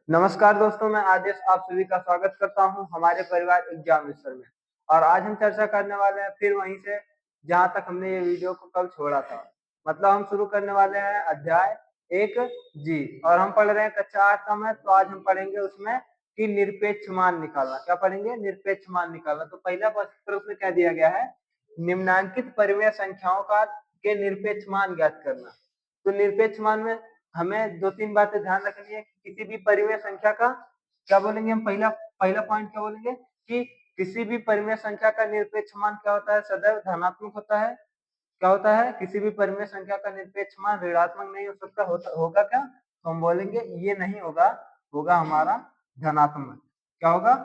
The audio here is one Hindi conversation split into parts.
नमस्कार दोस्तों, मैं आदेश आप सभी का स्वागत करता हूं हमारे परिवार एग्जाम मिस्टर में। और आज हम चर्चा करने वाले हैं फिर वहीं से जहां तक हमने ये वीडियो को कल छोड़ा था। मतलब हम शुरू करने वाले हैं अध्याय 1 जी। और हम पढ़ रहे हैं कक्षा 8 का मैथ। तो आज हम पढ़ेंगे उसमें कि निरपेक्ष मान निकालना। क्या पढ़ेंगे? निरपेक्ष मान निकालना। तो पहला प्रश्न क्या दिया गया है? निम्नांकित परिमेय संख्याओं का के निरपेक्ष मान ज्ञात करना। तो निरपेक्ष मान में हमें दो तीन बातें ध्यान रखनी है कि किसी भी परिमेय संख्या का क्या बोलेंगे हम, पहला पहला पॉइंट क्या बोलेंगे कि किसी भी परिमेय संख्या का निरपेक्ष मान क्या होता है? सदैव धनात्मक होता है। क्या होता है? किसी भी परिमेय संख्या का निरपेक्ष मान ऋणात्मक नहीं हो सकता। होगा क्या? तो हम बोलेंगे ये नहीं होगा, होगा हमारा धनात्मक। क्या होगा?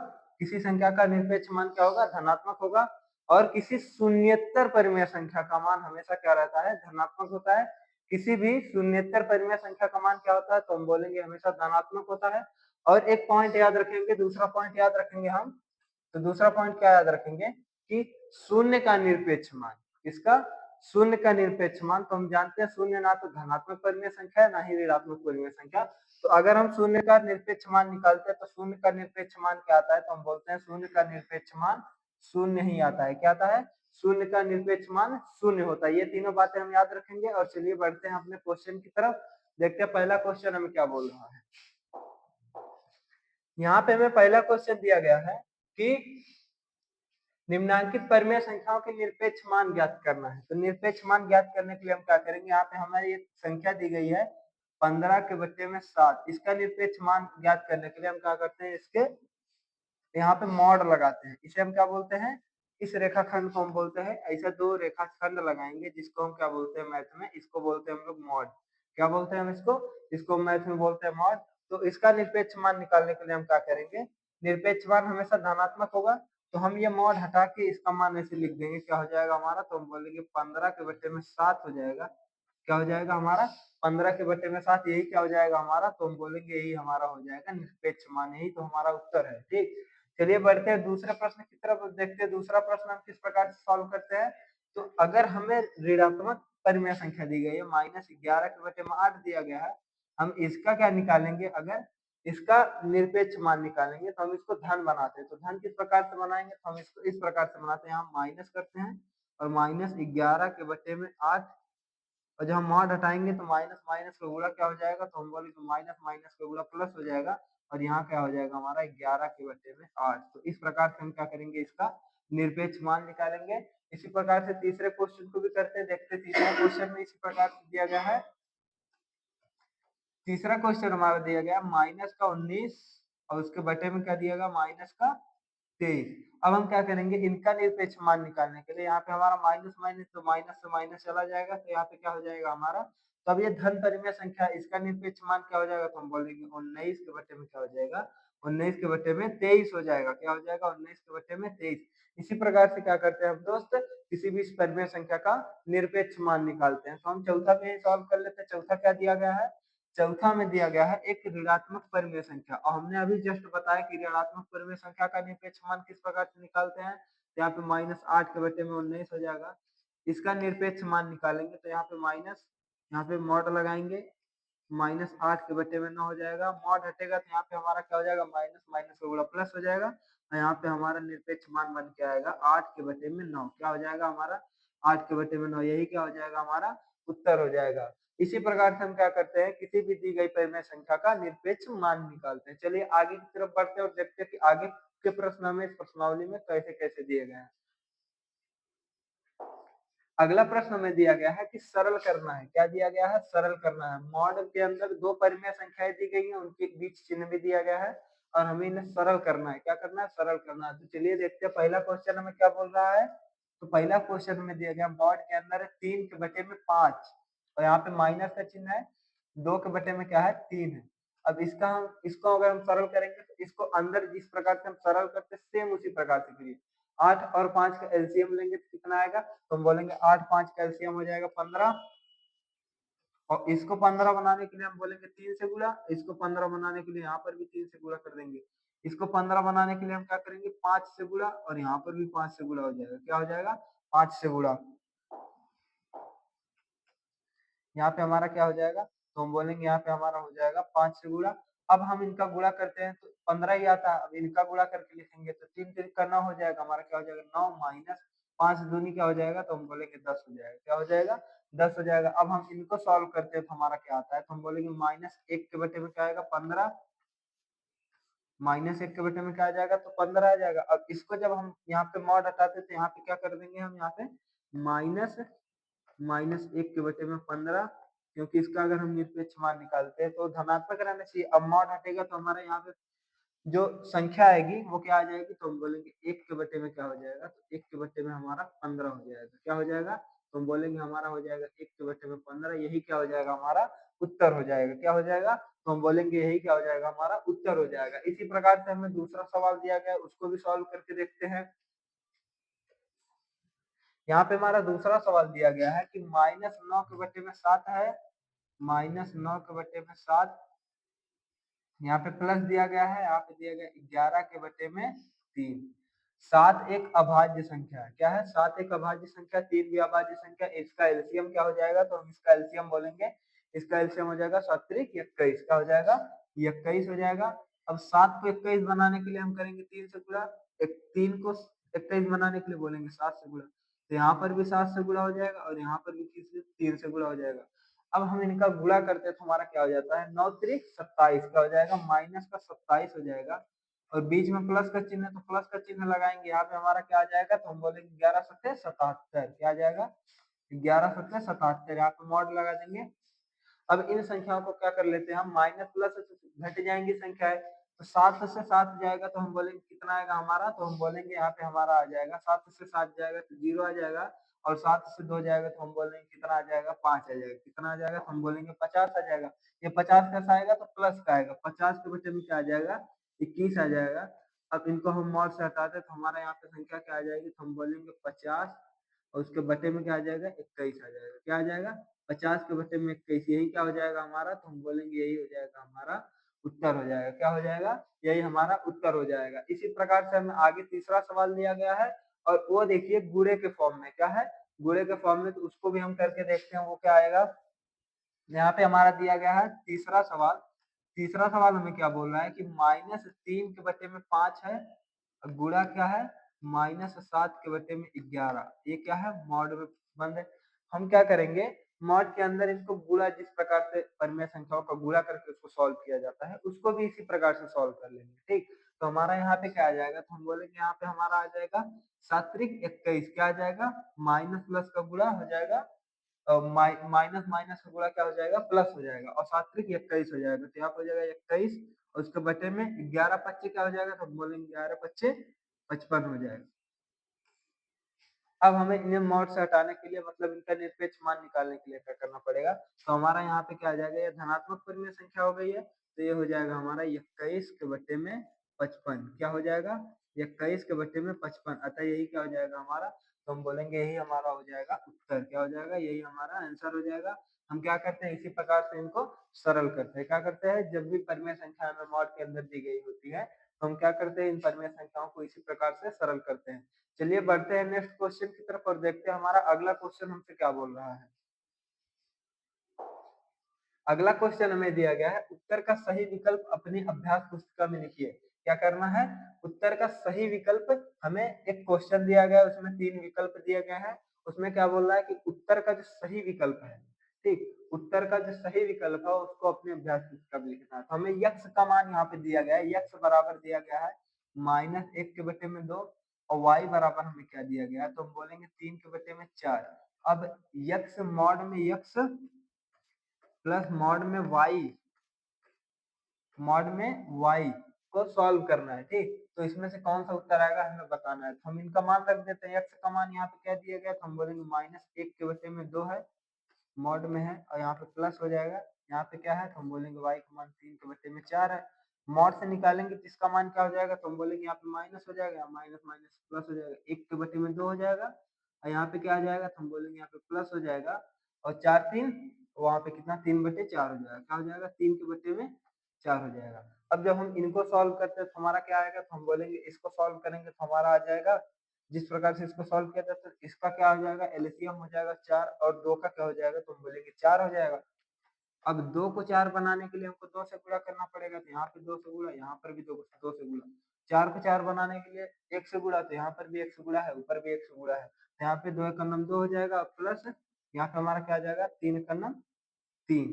किसी संख्या का निरपेक्ष मान क्या होगा? धनात्मक होगा। और किसी शून्येतर परिमेय संख्या का मान हमेशा क्या रहता है? धनात्मक होता है। किसी भी शून्येतर परिमेय संख्या का मान क्या होता है? तो हम बोलेंगे हमेशा धनात्मक होता है। और एक पॉइंट याद रखेंगे, दूसरा पॉइंट याद रखेंगे हम। तो दूसरा पॉइंट क्या याद रखेंगे कि शून्य का निरपेक्ष मान। इसका शून्य का निरपेक्ष मान। तो हम जानते हैं शून्य ना तो धनात्मक परिमेय संख्या है ना ही ऋणात्मक परिमेय संख्या। तो अगर हम शून्य का निरपेक्ष मान निकालते हैं तो शून्य का निरपेक्ष मान क्या आता है? तो हम बोलते हैं शून्य का निरपेक्ष मान शून्य ही आता है। क्या आता है? शून्य का निरपेक्ष मान शून्य होता है। ये तीनों बातें हम याद रखेंगे। और चलिए बढ़ते हैं अपने क्वेश्चन की तरफ। देखते हैं पहला क्वेश्चन हमें क्या बोल रहा है। यहाँ पे हमें पहला क्वेश्चन दिया गया है कि निम्नांकित परिमेय संख्याओं के निरपेक्ष मान ज्ञात करना है। तो निरपेक्ष मान ज्ञात करने के लिए हम क्या करेंगे? यहाँ पे हमारी एक संख्या दी गई है 15 के बट्टे में 7। इसका निरपेक्ष मान ज्ञात करने के लिए हम क्या करते हैं? इसके यहाँ पे मॉड लगाते हैं। इसे हम क्या बोलते हैं? इस रेखाखंड को हम बोलते हैं, ऐसा दो रेखाखंड लगाएंगे जिसको हम क्या बोलते हैं मैथ में? इसको बोलते हैं हम लोग मॉड। क्या बोलते हैं हम इसको? इसको मैथ में बोलते हैं मॉड। तो इसका निरपेक्ष मान निकालने के लिए हम क्या करेंगे? निरपेक्ष मान हमेशा धनात्मक होगा। तो हम ये मॉड हटा के इसका मान ऐसे लिख देंगे। क्या हो जाएगा हमारा? तो हम बोलेंगे 15 के बट्टे में 7 हो जाएगा। क्या हो जाएगा हमारा? 15 के बट्टे में 7। यही क्या हो जाएगा हमारा? तो हम बोलेंगे यही हमारा हो जाएगा निरपेक्ष मान। यही तो हमारा उत्तर है। ठीक, चलिए बढ़ते हैं दूसरे प्रश्न की तरफ। देखते हैं दूसरा प्रश्न हम किस प्रकार से सॉल्व करते हैं। तो अगर हमें ऋणात्मक परिमेय संख्या दी गई है, -11 के बटे में 8 दिया गया है, हम इसका क्या निकालेंगे? अगर इसका निरपेक्ष मान निकालेंगे तो हम इसको धन बनाते हैं। तो धन किस प्रकार से बनाएंगे? तो हम इसको इस प्रकार से बनाते हैं, हम माइनस करते हैं और -11 के बटे में 8। और जब हम मॉड हटाएंगे तो माइनस माइनस का गुणा क्या हो जाएगा? तो हम बोलेंगे माइनस माइनस का गुणा प्लस हो जाएगा। और यहाँ क्या हो जाएगा हमारा? 11 के बटे में 8। तो इस प्रकार से हम क्या करेंगे? इसका निरपेक्ष मान निकालेंगे। इसी प्रकार से तीसरे क्वेश्चन को भी करते हैं। देखते हैं तीसरा क्वेश्चन में इसी प्रकार से दिया गया है। तीसरा क्वेश्चन हमारा दिया गया -19 और उसके बटे में क्या दिया गया? -23। अब हम क्या करेंगे? इनका निरपेक्ष मान निकालने के लिए यहाँ पे हमारा माइनस माइनस तो माइनस से माइनस चला जाएगा। तो यहाँ पे क्या हो जाएगा हमारा? तो अब ये धन परिमेय संख्या, इसका निरपेक्ष मान क्या हो जाएगा? तो हम बोलेंगे 19 के बटे में क्या हो जाएगा? 19 के बटे में 23 हो जाएगा। क्या हो जाएगा? 19 के बटे में 23। इसी प्रकार से क्या करते हैं हम दोस्त? किसी भी परिमेय संख्या का निरपेक्ष मान निकालते हैं। तो हम चौथा में सॉल्व कर लेते हैं। चौथा क्या दिया गया है? चौथा में दिया गया है एक ऋणात्मक परिमेय संख्या। और हमने अभी जस्ट बताया कि ऋणात्मक परिमेय संख्या का निरपेक्ष मान किस प्रकार से निकालते हैं। तो यहाँ पे -8 के बटे में 19 हो जाएगा। इसका निरपेक्ष मान निकालेंगे तो यहाँ पे माइनस, यहाँ पे मॉड लगाएंगे, -8 के बटे में 9 हो जाएगा। मॉड हटेगा तो यहाँ पे हमारा क्या हो जाएगा? माइनस माइनस का गुणा प्लस हो जाएगा। और यहाँ पे हमारा निरपेक्ष मान बन के आएगा 8 के बटे में 9। क्या हो जाएगा हमारा? 8 के बटे में 9। यही क्या हो जाएगा? हमारा उत्तर हो जाएगा। इसी प्रकार से हम क्या करते हैं? किसी भी दी गई परिमेय संख्या का निरपेक्ष मान निकालते हैं। चलिए आगे की तरफ बढ़ते हैं और देखते हैं कि आगे के प्रश्न हमें इस प्रश्नावली में कैसे कैसे दिए गए हैं। अगला प्रश्न हमें दिया गया है कि सरल करना है। क्या दिया गया है? सरल करना है। मॉड के अंदर दो परिमेय संख्याएं दी गई हैं, उनके बीच चिन्ह भी दिया गया है और हमें इन्हें सरल करना है। क्या करना है? सरल करना है। तो चलिए देखते हैं पहला क्वेश्चन हमें क्या बोल रहा है। तो पहला क्वेश्चन में दिया गया मॉड के अंदर 3 के बटे में 5 और यहाँ पे माइनस का चिन्ह है। 2 के बटे में क्या है? 3 है। अब इसको अगर हम सरल करेंगे तो इसको अंदर जिस प्रकार से हम सरल करते हैं सेम उसी प्रकार से करिए। 8 और 5 का एलसीएम लेंगे तो कितना आएगा? तो हम बोलेंगे 8 5 का एलसीएम हो जाएगा 15। और इसको 15 बनाने के लिए हम बोलेंगे 3 से गुणा। इसको 15 बनाने के लिए यहाँ पर भी 3 से गुणा कर देंगे। इसको 15 बनाने के लिए हम क्या करेंगे? 5 से गुणा और यहाँ पर भी 5 से गुणा हो जाएगा। क्या हो जाएगा? 5 से गुणा। यहाँ पे हमारा क्या हो जाएगा? तो हम बोलेंगे यहाँ पे हमारा हो जाएगा 5 से गुणा। अब हम इनका गुणा करते हैं तो 15 ही आता है। अब इनका गुणा करके लिखेंगे तो 3 3 का 9 हो जाएगा, हमारा क्या हो जाएगा 9 माइनस 5 दूनी क्या हो जाएगा, तो हम बोलेंगे 10 हो जाएगा। क्या हो जाएगा, 10 हो जाएगा। अब हम इनको सॉल्व करते हैं तो हमारा क्या आता है, तो हम बोलेंगे माइनस 1 के बटे में क्या आएगा 15, माइनस 1 के बटे में क्या आ जाएगा, तो 15 आ जाएगा। अब इसको जब हम यहाँ पे मॉड हटाते तो यहाँ पे क्या कर देंगे हम, यहाँ पे माइनस माइनस 1 के बटे में 15, क्योंकि इसका अगर हम निरपेक्ष मान निकालते हैं तो धनात्मक रहना चाहिए। अब मॉड हटेगा तो हमारा यहाँ पे जो संख्या आएगी वो क्या आ जाएगी, तो हम बोलेंगे 1 के बटे में क्या हो जाएगा, तो 1 के बटे में हमारा 15 हो जाएगा। क्या हो जाएगा, तो हम बोलेंगे हमारा हो जाएगा 1 के बटे में 15, यही क्या हो जाएगा, हमारा उत्तर हो जाएगा। क्या हो जाएगा, तो हम बोलेंगे यही क्या हो जाएगा, हमारा उत्तर हो जाएगा। इसी प्रकार से हमें दूसरा सवाल दिया गया है, उसको भी सॉल्व करके देखते हैं। यहाँ पे हमारा दूसरा सवाल दिया गया है कि माइनस 9 के बटे में 7 है, माइनस 9 के बटे में 7, यहाँ पे प्लस दिया गया है, यहाँ पे दिया गया 11 के बटे में 3। 7 एक अभाज्य संख्या है। क्या है, 7 एक अभाज्य संख्या, 3 भी अभाज्य संख्या। इसका एलसीएम क्या हो जाएगा, तो हम इसका एलसीएम बोलेंगे, इसका एलसीएम हो जाएगा 7 त्रिक 21। क्या हो जाएगा, 21 हो जाएगा। अब 7 को 21 बनाने के लिए हम करेंगे 3 से गुणा, 3 को 21 बनाने के लिए बोलेंगे 7 से गुणा, तो यहाँ पर भी 7 से गुणा हो जाएगा और यहाँ पर भी 3 से गुणा हो जाएगा। अब हम इनका गुणा करते हैं तो हमारा क्या हो जाता है, 9 त्रिक 27, क्या हो जाएगा, माइनस का 27 हो जाएगा। और बीच में प्लस का चिन्ह है तो प्लस का चिन्ह लगाएंगे, यहाँ पे हमारा क्या आ जाएगा, तो हम बोलेंगे 11 सत्ते 77। क्या आ जाएगा, 11 सत्ते 77, यहाँ पे मॉड लगा देंगे। अब इन संख्याओं को क्या कर लेते हैं हम, माइनस प्लस घट जाएंगी संख्याएं, तो 7 से 7 जाएगा तो हम बोलेंगे कितना आएगा हमारा, तो हम बोलेंगे यहाँ पे हमारा आ जाएगा 7 से 7 जाएगा तो 0 आ जाएगा, और 7 से 2 जाएगा तो हम बोलेंगे कितना आ जाएगा, 5 आ जाएगा। कितना आ जाएगा, तो हम बोलेंगे 50 आ जाएगा। ये 50 कैसा आएगा, तो प्लस का आएगा, 50 के बटे में क्या आ जाएगा, 21 आ जाएगा। अब इनको हम मॉड से हटाते तो हमारा यहाँ पे संख्या क्या आ जाएगी, तो हम बोलेंगे 50 और उसके बटे में क्या आ जाएगा, 21 आ जाएगा। क्या आ जाएगा, 50 के बटे में 21, यही क्या हो जाएगा हमारा, तो हम बोलेंगे यही हो जाएगा हमारा उत्तर हो जाएगा। क्या हो जाएगा, यही हमारा उत्तर हो जाएगा। इसी प्रकार से हमें आगे तीसरा सवाल दिया गया है और वो देखिए गुणे के फॉर्म में। क्या है, गुणे के फॉर्म में, तो उसको भी हम करके देखते हैं वो क्या आएगा। यहाँ पे हमारा दिया गया है तीसरा सवाल। तीसरा सवाल हमें क्या बोल रहा है कि माइनस 3 के बटे में 5 है, गुणा क्या है, माइनस 7 के बटे में 11। ये क्या है, मॉड में बंद है। हम क्या करेंगे, मॉड के अंदर इसको गुणा, जिस प्रकार से परिमेय संख्याओं का गुणा करके उसको सॉल्व किया जाता है, उसको भी इसी प्रकार से सॉल्व कर लेंगे। ठीक, तो हमारा यहाँ पे क्या आ जाएगा, तो हम बोलेंगे यहाँ पे हमारा आ जाएगा 7 त्रिक 21। क्या आ जाएगा, माइनस प्लस का गुणा हो जाएगा, माइनस माइनस का गुणा क्या हो जाएगा, प्लस हो जाएगा, और 7 त्रिक 21 हो जाएगा। तो यहाँ पे हो जाएगा 21 और उसके बटे में 11 पच्चे क्या हो जाएगा, तो हम बोलेंगे 11 पच्चे 55 हो जाएगा। अब हमें इन्हें मॉड से हटाने के लिए, मतलब इनका निरपेक्ष मान निकालने के लिए क्या करना पड़ेगा, तो हमारा यहाँ पे क्या आ जाएगा, ये धनात्मक परिमेय संख्या हो गई है, तो ये हो जाएगा हमारा 21 के बटे में 55। क्या हो जाएगा, 21 के बटे में 55, अतः यही क्या हो जाएगा हमारा, तो हम बोलेंगे यही हमारा हो जाएगा उत्तर। क्या हो जाएगा, यही हमारा आंसर हो जाएगा। हम क्या करते हैं, इसी प्रकार से इनको सरल करते हैं। क्या करते हैं, जब भी परिमेय संख्या हमें मॉड के अंदर दी गई होती है तो हम क्या करते हैं, इन परिमेय संख्याओं को इसी प्रकार से सरल करते हैं। चलिए बढ़ते हैं नेक्स्ट क्वेश्चन की तरफ और देखते हैं हमारा अगला क्वेश्चन हमसे क्या बोल रहा है। अगला क्वेश्चन हमें दिया गया है, उत्तर का सही विकल्प अपनी अभ्यास पुस्तिका में लिखिए। क्या करना है, उत्तर का सही विकल्प, हमें एक क्वेश्चन दिया गया है, उसमें 3 विकल्प दिए गए हैं। उसमें क्या बोल रहा है कि उत्तर का जो सही विकल्प है, ठीक, उत्तर का जो सही विकल्प है उसको अपने अभ्यास पुस्तिका में लिखना है। तो हमें यक्स का मान यहाँ पे दिया गया है, यक्स बराबर दिया गया है -1 के बटे में 2, और वाई बराबर हमें क्या दिया गया है, तो हम बोलेंगे 3 के बटे में 4। अब यक्स मॉड में यक्स प्लस मॉड में वाई को सॉल्व करना है। ठीक, तो इसमें से कौन सा उत्तर आएगा हमें बताना है। तो हम इनका मान रख देते हैं, एक्स का मान यहाँ पे क्या दिया गया, तो हम बोलेंगे -1 के बटे में 2 है, मॉड में है, और यहाँ पे प्लस हो जाएगा। यहाँ पे क्या है, तो हम बोलेंगे वाई का मान 3 के बटे में 4 है। मॉड से निकालेंगे तो इसका मान क्या हो जाएगा, तो हम बोलेंगे यहाँ पे माइनस हो जाएगा, माइनस माइनस प्लस हो जाएगा, 1 के बटे में 2 हो जाएगा, और यहाँ पे क्या आ जाएगा, तो हम बोलेंगे यहाँ पे प्लस हो जाएगा, और 4 3, वहां पे कितना 3 बटे 4 हो जाएगा। क्या हो जाएगा, 3 के बटे में 4 हो जाएगा। अब जब हम इनको सॉल्व करते हैं तो हमारा क्या आएगा, तो हम बोलेंगे इसको सॉल्व करेंगे तो हमारा आ जाएगा, जिस प्रकार से इसको सॉल्व किया जाता है, इसका क्या हो जाएगा, एलसीएम हो जाएगा 4 और 2 का क्या हो जाएगा, तो हम बोलेंगे 4 हो जाएगा। अब 2 को 4 बनाने के लिए हमको 2 से गुणा करना पड़ेगा, तो यहाँ पे 2 से गुणा, यहाँ पर भी 2 से गुणा। 4 को 4 बनाने के लिए 1 से गुणा, तो यहाँ पर भी 1 से गुणा है, ऊपर भी 1 से गुणा है। तो यहाँ पे 2 एकम 2 हो जाएगा, प्लस यहाँ पे हमारा क्या आ जाएगा, 3 एकम 3,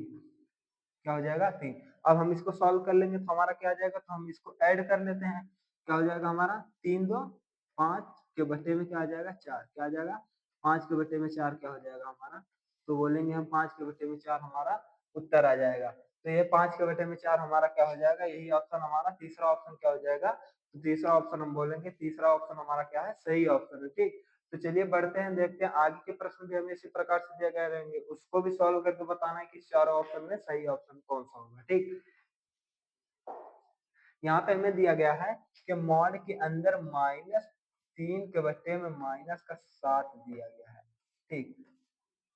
क्या हो जाएगा 3। अब हम इसको सॉल्व कर लेंगे तो हमारा क्या आ जाएगा, तो हम इसको ऐड कर लेते हैं। क्या हो जाएगा हमारा, 3 2 5 के बटे में क्या आ जाएगा 4, क्या आ जाएगा 5 के बटे में 4 क्या हो जाएगा हमारा, तो बोलेंगे हम 5 के बटे में 4 हमारा उत्तर आ जाएगा। तो ये 5 के बटे में 4 हमारा क्या हो जाएगा, यही ऑप्शन हमारा तीसरा ऑप्शन क्या हो जाएगा, तो तीसरा ऑप्शन हम बोलेंगे, तीसरा ऑप्शन हमारा क्या है, सही ऑप्शन है। ठीक, तो चलिए बढ़ते हैं, देखते हैं आगे के प्रश्न भी हमें इसी प्रकार से दिए गए रहेंगे, उसको भी सॉल्व करके बताना है कि चारों ऑप्शन में सही ऑप्शन कौन सा होगा। ठीक, यहाँ पे हमें दिया गया है कि मॉड के अंदर -3 के बट्टे में -7 दिया गया है। ठीक,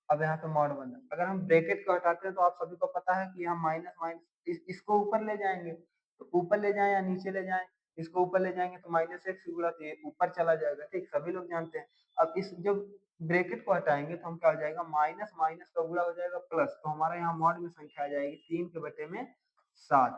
अब यहाँ पे मॉड बना, अगर हम ब्रैकेट को हटाते हैं तो आप सभी को पता है कि हम माइनस माइनस इसको ऊपर ले जाएंगे, तो ऊपर ले जाए या नीचे ले जाए, इसको ऊपर ले जाएंगे तो -1 से गुणा, तो ये ऊपर चला जाएगा। ठीक, सभी लोग जानते हैं। अब इस जब ब्रैकेट को हटाएंगे तो हम क्या हो जाएगा, माइनस माइनस का गुणा हो जाएगा प्लस, तो हमारा यहाँ मॉड में संख्या आ जाएगी 3 के बटे में 7,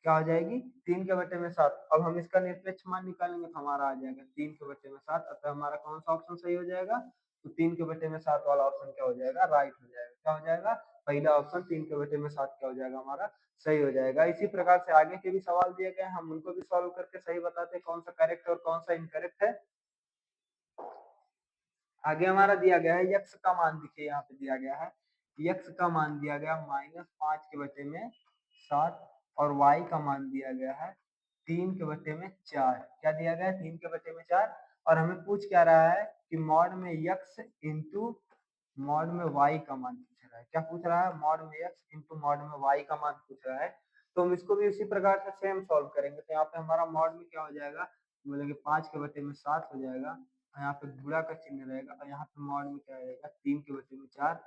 क्या हो जाएगी 3 के बटे में 7। अब हम इसका निरपेक्ष मान निकालेंगे तो हमारा आ जाएगा 3 के बटे में 7, अतः हमारा कौन सा ऑप्शन सही हो जाएगा, तो 3 के बटे में 7 वाला ऑप्शन क्या हो जाएगा, राइट हो जाएगा। क्या हो जाएगा, पहला ऑप्शन 3 के बटे में 7 क्या हो जाएगा हमारा, सही हो जाएगा। इसी प्रकार से आगे के भी सवाल दिए गए हैं, हम उनको भी सॉल्व करके सही बताते हैं कौन सा करेक्ट और कौन सा इनकरेक्ट है। आगे हमारा दिया गया है यक्स का मान, देखिए यहाँ पे दिया गया है यक्स का मान दिया गया -5 के बटे में 7, और वाई का मान दिया गया है 3 के बटे में 4। क्या दिया गया है, 3 के बटे में 4, और हमें पूछ क्या रहा है कि मॉड में यक्स इंटू मॉड में वाई का मान पूछ रहा है। क्या पूछ रहा है, मॉड में यक्स इंटू मॉड में वाई का मान पूछ रहा है। तो हम इसको भी उसी प्रकार से सेम सॉल्व करेंगे। तो यहाँ पे हमारा मॉड में क्या हो जाएगा, बोलेंगे 5 के बटे में 7 हो जाएगा, और यहाँ पे गुणा का चिन्ह रहेगा, और यहाँ पे मॉड में क्या रहेगा 3 के बटे में 4।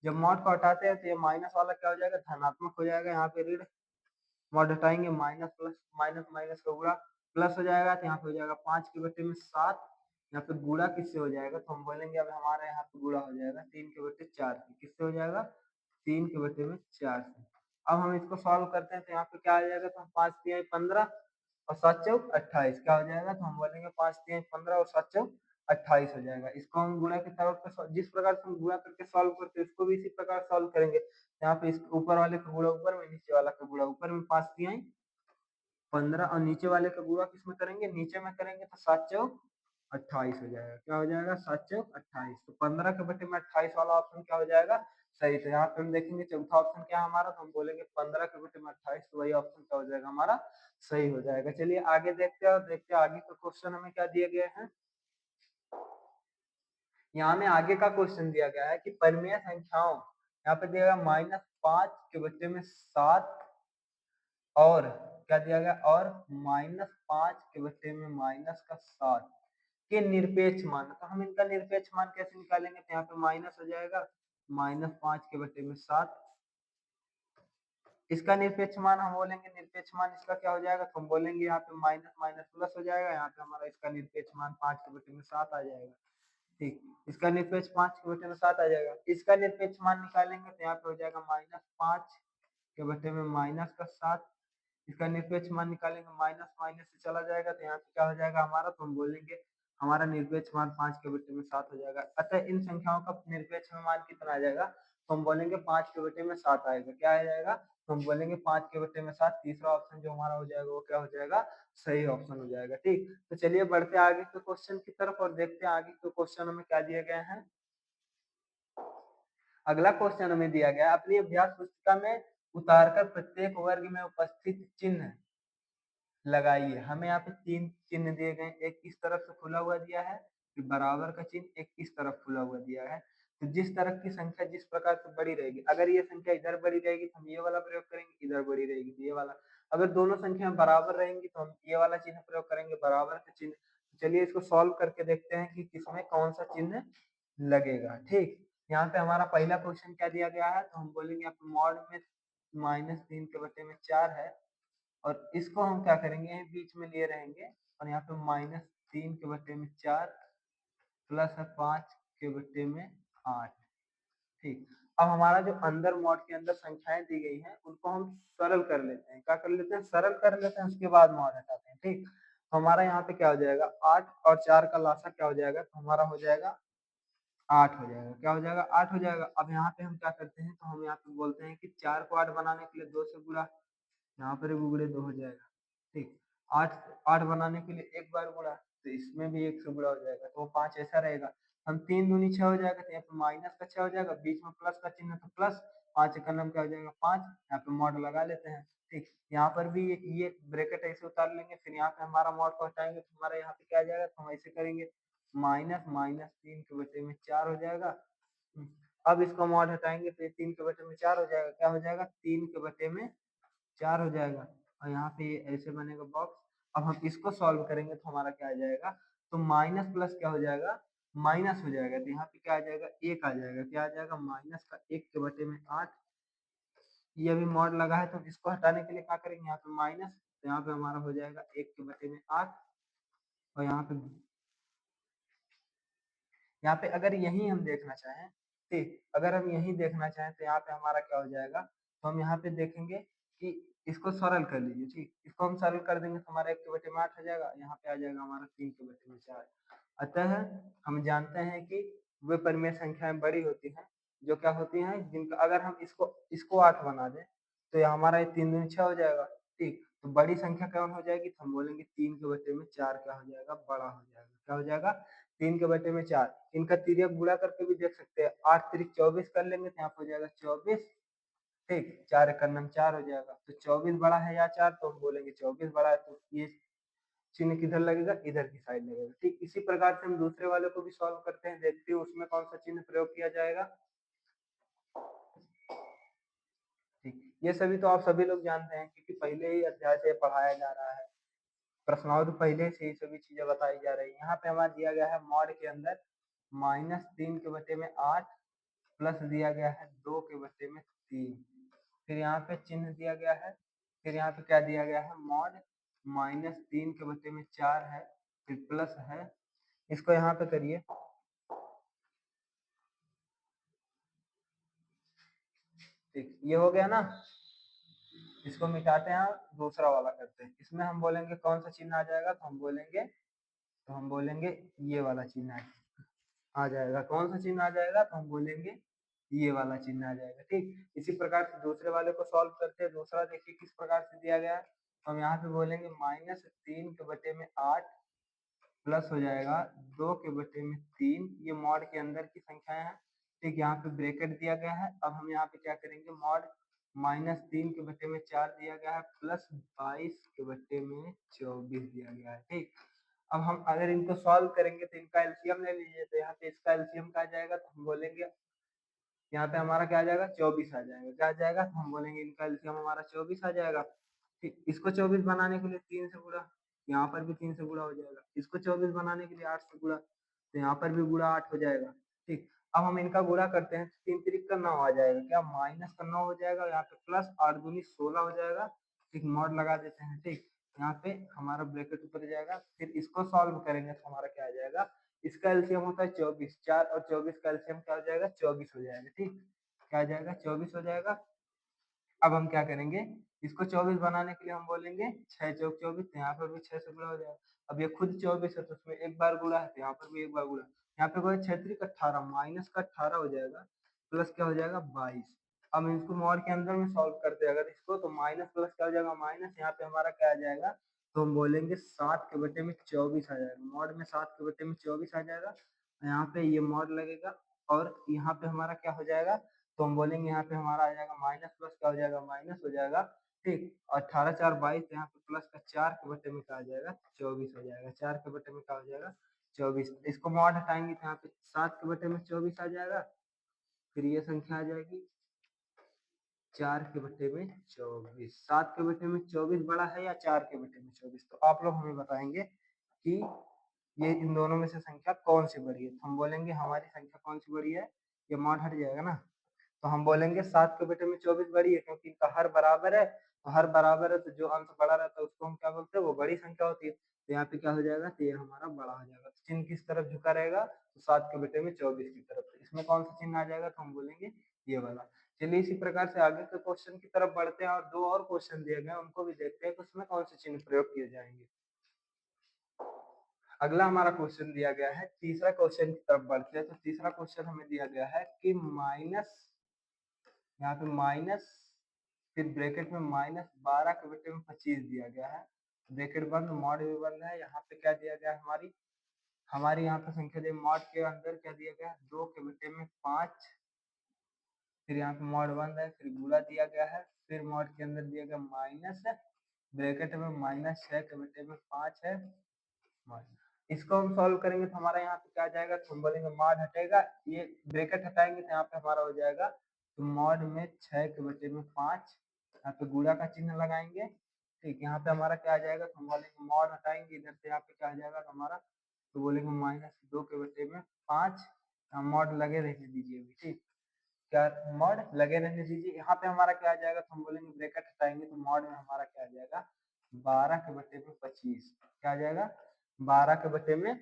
जब मॉड को हटाते हैं तो ये माइनस वाला क्या हो जाएगा, धनात्मक हो जाएगा। यहाँ पे ऋण मॉड हटाएंगे, माइनस प्लस माइनस माइनस का गुणा प्लस हो जाएगा, तो यहाँ पे हो जाएगा 5 के बटे में 7। यहाँ पे गुणा किससे हो जाएगा, तो हम बोलेंगे अब हमारे यहाँ पे गुणा हो जाएगा 3 के बटे 4 से। किससे हो जाएगा, 3 के बटे में 4 से। अब हम इसको सॉल्व करते हैं तो यहाँ पे क्या आ जाएगा, तो 5 तिहाई 15 और 7 चौक 28 क्या हो जाएगा, तो हम बोलेंगे 5 तिहाई 15 और 7 चौक 28 हो जाएगा। इसको हम गुणा के तौर पर जिस प्रकार से हम गुणा करके सॉल्व करते हैं उसको भी इसी प्रकार सॉल्व करेंगे। यहाँ पे इस ऊपर वाले का गुणा ऊपर में, नीचे वाला का गुणा ऊपर में, 5 तिहाई 15, और नीचे वाले का गुणा किसमें करेंगे, नीचे में करेंगे, तो 7 चौक 28 हो जाएगा। क्या हो जाएगा, 7 चौक 28। तो 15 के बटे में 28 वाला ऑप्शन क्या हो जाएगा, सही। तो यहाँ पे हम देखेंगे चौथा ऑप्शन क्या है हमारा, तो हम बोलेंगे 15 के बटे में 28, तो वही ऑप्शन क्या हो जाएगा हमारा, सही हो जाएगा। चलिए आगे देखते हैं, और देखते हैं आगे का क्वेश्चन हमें क्या दिए गए हैं। यहाँ में आगे का क्वेश्चन दिया गया है कि परिमेय संख्याओं, यहाँ पे दिया गया -5 के बटे में 7, और क्या दिया गया, और -5 के बटे में -7 के निरपेक्ष मान। तो हम इनका निरपेक्ष मान कैसे निकालेंगे, तो यहाँ पे माइनस हो जाएगा, -5 के बटे में 7। इसका निरपेक्ष मान हम बोलेंगे, निरपेक्ष मान इसका क्या हो जाएगा, तो हम बोलेंगे यहाँ पे माइनस माइनस प्लस हो जाएगा, यहाँ पे हमारा इसका निरपेक्ष मान 5 के बटे में 7 आ जाएगा। ठीक, इसका निरपेक्ष 5 के बटे में 7 आ जाएगा। इसका निरपेक्ष मान निकालेंगे तो यहाँ पे हो जाएगा -5 के बटे में -7। इसका निरपेक्ष मान निकालेंगे, माइनस माइनस से चला जाएगा, तो यहाँ पे क्या हो जाएगा हमारा, तो हम बोलेंगे हमारा निरपेक्ष मान 5 के बटे में 7 हो जाएगा। अतः इन संख्याओं का निरपेक्ष में मान कितना आ जाएगा, तो हम बोलेंगे 5 के बटे में 7 आएगा। क्या आ जाएगा, तो हम बोलेंगे 5 के बटे में 7। तीसरा ऑप्शन जो हमारा हो जाएगा वो क्या हो जाएगा, सही ऑप्शन हो जाएगा। ठीक, तो चलिए बढ़ते हैं आगे के क्वेश्चन की तरफ और देखते हैं आगे के क्वेश्चन हमें क्या दिए गए हैं। अगला क्वेश्चन हमें दिया गया है, अपनी अभ्यास पुस्तिका में उतारकर प्रत्येक वर्ग में उपस्थित चिन्ह लगाइए। हमें यहाँ पे 3 चिन्ह दिए गए, एक इस तरफ से खुला हुआ दिया है, फिर बराबर का चिन्ह, एक इस तरफ खुला हुआ दिया है। तो जिस तरफ की संख्या जिस प्रकार से बड़ी रहेगी, अगर ये संख्या इधर बड़ी रहेगी तो हम ये वाला प्रयोग करेंगे, इधर बड़ी रहेगी तो ये वाला। अगर दोनों संख्या बराबर रहेंगी तो हम ये वाला चिन्ह प्रयोग करेंगे, बराबर का चिन्ह। चलिए इसको सॉल्व करके देखते हैं कि किसमें कौन सा चिन्ह लगेगा। ठीक, यहाँ पे हमारा पहला क्वेश्चन क्या दिया गया है, तो हम बोलेंगे यहाँ पे मॉड में -3 के बटे में 4 है, और इसको हम क्या करेंगे, बीच में लिए रहेंगे, और यहाँ पे -3 के बटे में 4 प्लस है 5 के बटे में 8। ठीक, अब हमारा जो अंदर मॉड के अंदर संख्याएं दी गई हैं उनको हम सरल कर लेते हैं। क्या कर लेते हैं? सरल कर लेते हैं, उसके बाद मॉड हटाते हैं। ठीक, तो हमारा यहाँ पे क्या हो जाएगा, 8 और 4 का लासा क्या हो जाएगा, तो हमारा हो जाएगा 8 हो जाएगा। क्या हो जाएगा? 8 हो जाएगा। अब यहाँ पे हम क्या करते हैं, तो हम यहाँ पे बोलते हैं कि 4 को 8 बनाने के लिए 2 से गुणा, यहाँ पर भी गुणे 2 हो जाएगा। ठीक, 8 8 बनाने के लिए एक बार गुणा, तो इसमें भी 1 से गुणा हो जाएगा, तो वो 5 ऐसा रहेगा। हम 3 दूनी 6 हो जाएगा, तो यहाँ पे माइनस का 6 हो जाएगा, बीच में प्लस का चिन्ह, तो प्लस 5 एक नम क्या हो जाएगा 5, यहाँ पे मॉड लगा लेते हैं। ठीक, यहाँ पर भी ये ब्रैकेट ऐसे उतार लेंगे, फिर यहाँ पे हमारा मॉड को हटाएंगे, तो हमारा यहाँ पे क्या आ जाएगा, तो हम ऐसे करेंगे, माइनस माइनस 3 के बटे में 4 हो जाएगा। अब इसको मॉड हटाएंगे तो ये 3 के बटे में 4 हो जाएगा। क्या हो जाएगा? 3 के बटे में 4 हो जाएगा, और यहाँ पे ये ऐसे बनेगा बॉक्स। अब हम इसको सॉल्व करेंगे तो हमारा क्या आ जाएगा, तो माइनस प्लस क्या हो जाएगा, माइनस हो जाएगा, तो यहाँ पे क्या आ जाएगा, 1 आ जाएगा। क्या आ जाएगा? माइनस का 1 के बटे में 8। ये अभी मॉड लगा है, तो इसको हटाने के लिए क्या करेंगे, यहाँ पे माइनस, तो यहाँ पे हमारा हो जाएगा 1 के बटे में 8। और यहाँ पे अगर यही हम देखना चाहें, ठीक, अगर हम यही देखना चाहें तो यहाँ पे हमारा क्या हो जाएगा, तो हम यहाँ पे देखेंगे कि इसको सरल कर लीजिए। ठीक, इसको हम सरल कर देंगे तो हमारा 1 के बटे में 8 हो जाएगा, यहाँ पे आ जाएगा हमारा 3 के बटे में 4। अतः हम जानते हैं कि वे परिमेय संख्याएं बड़ी होती हैं, जो क्या होती हैं, जिनका अगर हम इसको इसको 8 बना दें तो ये हमारा ये 3 दूनी 6 हो जाएगा। ठीक, तो बड़ी संख्या कौन हो जाएगी, तो हम बोलेंगे 3 के बटे में 4 क्या हो जाएगा, बड़ा हो जाएगा। क्या हो जाएगा? 3 के बटे में 4। इनका तिर्यक गुणा करके भी देख सकते हैं, 8 तिरिक 24 कर लेंगे तो यहाँ पे हो जाएगा 24। ठीक, 4 एक नम 4 हो जाएगा, तो 24 बड़ा है या 4, तो हम बोलेंगे 24 बड़ा है, तो ये चिन्ह किधर लगेगा, इधर की साइड लगेगा। ठीक, इसी प्रकार से हम दूसरे वाले को भी सॉल्व करते हैं, देखते हैं उसमें कौन सा चिन्ह प्रयोग किया जाएगा। ठीक, ये सभी तो आप सभी लोग जानते हैं, क्योंकि पहले ही अध्याय से पढ़ाया जा रहा है, प्रश्नावली पहले से ही सभी चीजें बताई जा रही है। यहाँ पे हमारा दिया गया है मॉड के अंदर -3 के बटे में 8 प्लस दिया गया है 2 के बटे में 3, फिर यहाँ पे चिन्ह दिया गया है, फिर यहाँ पे क्या दिया गया है, मॉड -3 के बटे में 4 है, फिर प्लस है, इसको यहाँ पे करिए। ठीक, ये हो गया ना, इसको मिटाते हैं, दूसरा वाला करते हैं। इसमें हम बोलेंगे कौन सा चिन्ह आ जाएगा, तो हम बोलेंगे ये वाला चिन्ह आ जाएगा। कौन सा चिन्ह आ जाएगा, तो हम बोलेंगे ये वाला चिन्ह आ जाएगा। ठीक, इसी प्रकार से दूसरे वाले को सॉल्व करते हैं। दूसरा देखिए किस प्रकार से दिया गया है, तो हम यहाँ पे बोलेंगे -3 के बटे में 8 प्लस हो जाएगा 2 के बटे में 3, ये मॉड के अंदर की संख्याएं हैं। ठीक, यहाँ पे ब्रैकेट दिया गया है। अब हम यहाँ पे क्या करेंगे, मॉड -3 के बटे में 4 दिया गया है प्लस 22 के बटे में 24 दिया गया है। ठीक, अब हम अगर इनको सॉल्व करेंगे तो इनका एलसीएम ले लीजिए, तो यहाँ पे इसका एलसीएम क्या आ जाएगा, तो हम बोलेंगे यहाँ पे हमारा क्या आ जाएगा, 24 आ जाएगा। क्या आ जाएगा, तो हम बोलेंगे इनका एलसीएम हमारा 24 आ जाएगा। ठीक, इसको 24 बनाने के लिए 3 से गुणा, यहाँ पर भी 3 से गुणा हो जाएगा। इसको 24 बनाने के लिए 8 से गुणा, तो यहाँ पर भी गुणा 8 हो जाएगा। ठीक, अब हम इनका गुणा करते हैं, 3 तिरिक का 9 आ जाएगा, क्या माइनस का 9 हो जाएगा, यहाँ पे प्लस 8 दूनी 16 हो जाएगा। ठीक, मॉड लगा देते हैं। ठीक, यहाँ पे हमारा ब्रैकेट ऊपर जाएगा, फिर इसको सॉल्व करेंगे तो हमारा क्या आ जाएगा, इसका एलसीएम होता है 24, 4 और 24 का एलसीएम क्या हो जाएगा, 24 हो जाएगा। ठीक, क्या आ जाएगा, 24 हो जाएगा। अब हम क्या करेंगे, इसको 24 बनाने के लिए हम बोलेंगे 6 चौक 24, तो यहाँ पर भी 6 से गुणा हो जाएगा। अब ये खुद 24 है, तो उसमें एक बार गुणा है, तो यहाँ पर भी एक बार गुणा। यहाँ पे कोई 6 त्रिक 18, माइनस का 18 हो जाएगा, प्लस क्या हो जाएगा 22। अब इसको मॉड के अंदर में सॉल्व करते हैं अगर इसको, तो माइनस प्लस क्या हो जाएगा, माइनस, यहाँ पे हमारा क्या आ जाएगा, तो हम बोलेंगे 7 के बटे में 24 आ जाएगा। मॉड में 7 के बटे में 24 आ जाएगा, यहाँ पे ये मॉड लगेगा, और यहाँ पे हमारा क्या हो जाएगा, तो हम बोलेंगे यहाँ पे हमारा आ जाएगा माइनस प्लस क्या हो जाएगा, माइनस हो जाएगा। ठीक, 18 4 22, यहाँ पे प्लस का 4 के बटे में क्या आ जाएगा, 24 हो जाएगा। 4 के बटे में क्या हो जाएगा, 24। इसको मॉड हटाएंगे तो यहाँ पे 7 के बटे में 24 आ जाएगा, फिर ये संख्या आ जाएगी 4 के बटे में 24। 7 के बटे में 24 बड़ा है या 4 के बटे में 24, तो आप लोग हमें बताएंगे कि ये इन दोनों में से संख्या कौन सी बड़ी है। तो हम बोलेंगे हमारी संख्या कौन सी बड़ी है, ये मॉड हट जाएगा ना, तो हम बोलेंगे 7 के बटे में 24 बड़ी है, क्योंकि इनका हर बराबर है, तो हर बराबर है तो जो अंश बड़ा रहता है उसको हम क्या बोलते हैं, वो बड़ी संख्या होती है। तो यहाँ पे क्या हो जाएगा, तो ये हमारा बड़ा हो जाएगा। तो चिन्ह किस तरफ झुका रहेगा, तो 7 के बटे में 24 की तरफ। इसमें कौन सा चिन्ह आ जाएगा, तो हम बोलेंगे ये वाला। चलिए इसी प्रकार से आगे के क्वेश्चन की तरफ बढ़ते हैं और दो और क्वेश्चन दिए गए हैं उनको भी देखते हैं कि उसमें कौन से चिन्ह प्रयोग किए जाएंगे। अगला हमारा क्वेश्चन दिया गया है, तीसरा क्वेश्चन की तरफ बढ़ते हैं। तो तीसरा क्वेश्चन हमें दिया गया है कि माइनस, यहाँ पे माइनस, फिर ब्रैकेट में -12 के बटे में 25 दिया गया है, ब्रैकेट बंद, मॉड भी बंद है। यहाँ पे क्या दिया गया है, हमारी यहाँ पे संख्या दी, मॉड के अंदर क्या दिया गया है, 2 के बटे में 5, फिर यहाँ पे मॉड बंद है, फिर गुणा दिया गया है, फिर मॉड के अंदर दिया गया माइनस, ब्रैकेट में -6 के बटे में 5 है, इसको हम सॉल्व करेंगे तो हमारा यहाँ पे क्या आ जाएगा, तो हम बोलेंगे मॉड हटेगा, ये ब्रैकेट हटाएंगे तो यहाँ पे हमारा हो जाएगा, तो मॉड में 6 के बटे में 5, यहाँ पे गुणा का चिन्ह लगाएंगे। ठीक, यहाँ पे हमारा क्या आ जाएगा, तो हम बोलेंगे मॉड हटाएंगे इधर से, यहाँ पे क्या आ जाएगा तो हमारा, तो बोलेंगे -2 के बटे में 5, मॉड लगे रहने दीजिए अभी। ठीक, क्या मॉड लगे रहने दीजिए। यहाँ पे हमारा क्या आ जाएगा, तो हम बोलेंगे ब्रैकेट हटाएंगे तो मॉड में हमारा क्या आ जाएगा, 12 के बटे में 25, क्या आ जाएगा, 12 के बटे में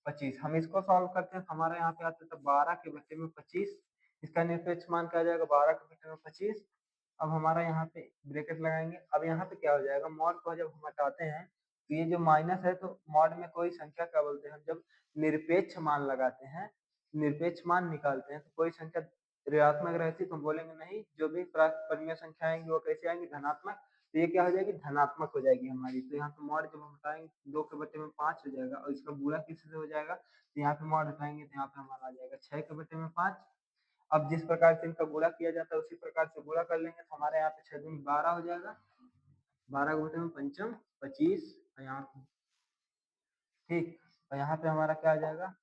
25। हम इसको सॉल्व करते हैं, हमारे यहाँ पे आता है तो 12 के बटे में 25, इसका निरपेक्ष मान क्या आ जाएगा, 12 के बटे में 25। अब हमारा यहाँ पे ब्रैकेट लगाएंगे, अब यहाँ पे क्या हो जाएगा, मॉड को जब हम हटाते हैं तो ये जो माइनस है, तो मॉड में कोई संख्या क्या बोलते हैं, जब निरपेक्ष मान लगाते हैं, निरपेक्ष मान निकालते हैं, तो कोई संख्या ऋणात्मक रहती तो हम बोलेंगे नहीं, जो भी परिमेय संख्या आएंगी वो कैसे आएंगी, धनात्मक। तो ये क्या हो जाएगी, धनात्मक हो जाएगी हमारी। तो यहाँ पे मॉड जब हम हटाएंगे 2 के बटे में 5 हो जाएगा, और इसका गुणा किससे हो जाएगा, तो यहाँ पे मॉड हटाएंगे तो यहाँ पे हमारा आ जाएगा 6 के बटे में 5। अब जिस प्रकार से इनका गुणा किया जाता है उसी प्रकार से गुणा कर लेंगे, तो हमारे यहाँ पे 6 दूनी 12 हो जाएगा, 12 के बटे में पंचम 25, और यहाँ पे ठीक, और यहाँ पे हमारा क्या आ जाएगा,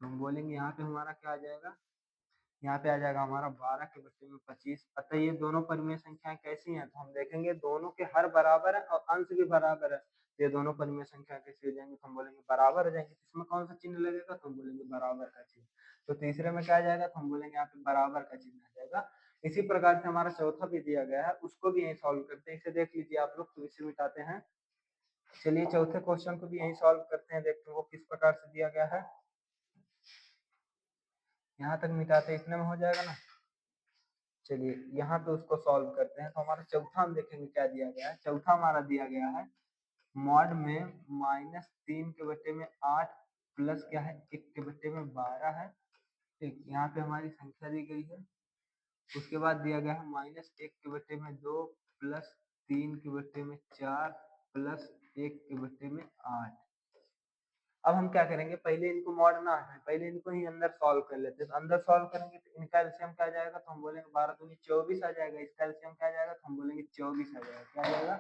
हम बोलेंगे यहाँ पे हमारा क्या आ जाएगा, यहाँ पे आ जाएगा हमारा 12 के बटे में 25। अतः ये दोनों परिमेय संख्याएं कैसी हैं, तो हम देखेंगे दोनों के हर बराबर है और अंश भी बराबर है। ये दोनों परिमेय संख्या कैसे हो जाएंगे, तो हम बोलेंगे बराबर हो जाएंगे। इसमें कौन सा चिन्ह लगेगा, तो हम बोलेंगे बराबर का चिन्ह। तो तीसरे में क्या आ जाएगा, तो हम बोलेंगे यहाँ पे बराबर का चिन्ह आ जाएगा। इसी प्रकार से हमारा चौथा भी दिया गया है, उसको भी यही सॉल्व करते हैं। इसे देख लीजिए आप लोग, तो इसे मिटाते हैं। चलिए चौथे क्वेश्चन को भी यही सॉल्व करते हैं, देखते हैं वो किस प्रकार से दिया गया है। यहाँ तक मिटाते इतने में हो जाएगा ना। चलिए यहाँ पे उसको सॉल्व करते हैं। तो हमारा चौथा हम देखेंगे क्या दिया गया है। चौथा हमारा दिया गया है, मॉड में -3 के बटे में 8 प्लस क्या है, 1 के बटे में 12 है। ठीक, यहाँ पे हमारी संख्या दी गई है। उसके बाद दिया गया है -1 के बटे में 2 प्लस 3 के बटे में 4 प्लस 1 के बटे में 8। अब हम क्या करेंगे, पहले इनको मॉड ना हटाएं, पहले इनको ही अंदर सॉल्व कर लेते हैं। तो अंदर सॉल्व करेंगे तो इनका एलसीएम क्या आ जाएगा, तो हम बोलेंगे 12 दूनी 24 आ जाएगा। इसका एलसीएम क्या आ जाएगा, तो हम बोलेंगे 24 आ जाएगा। क्या आ जाएगा,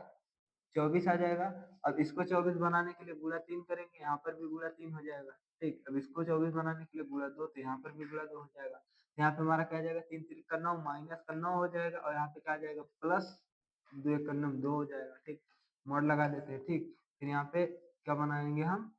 24 आ जाएगा। अब इसको 24 बनाने के लिए गुणा 3 करेंगे, यहाँ पर भी गुणा 3 हो जाएगा। ठीक, अब इसको 24 बनाने के लिए गुणा 2, तो यहाँ पर भी गुणा 2 हो जाएगा। यहाँ पे हमारा क्या आ जाएगा, 3 3 का 9 माइनस का 9 हो जाएगा, और यहाँ पे क्या आ जाएगा, प्लस 2 1 का 9 2 हो जाएगा। ठीक, मॉड लगा देते हैं। ठीक, फिर यहाँ पे क्या बनाएंगे हम,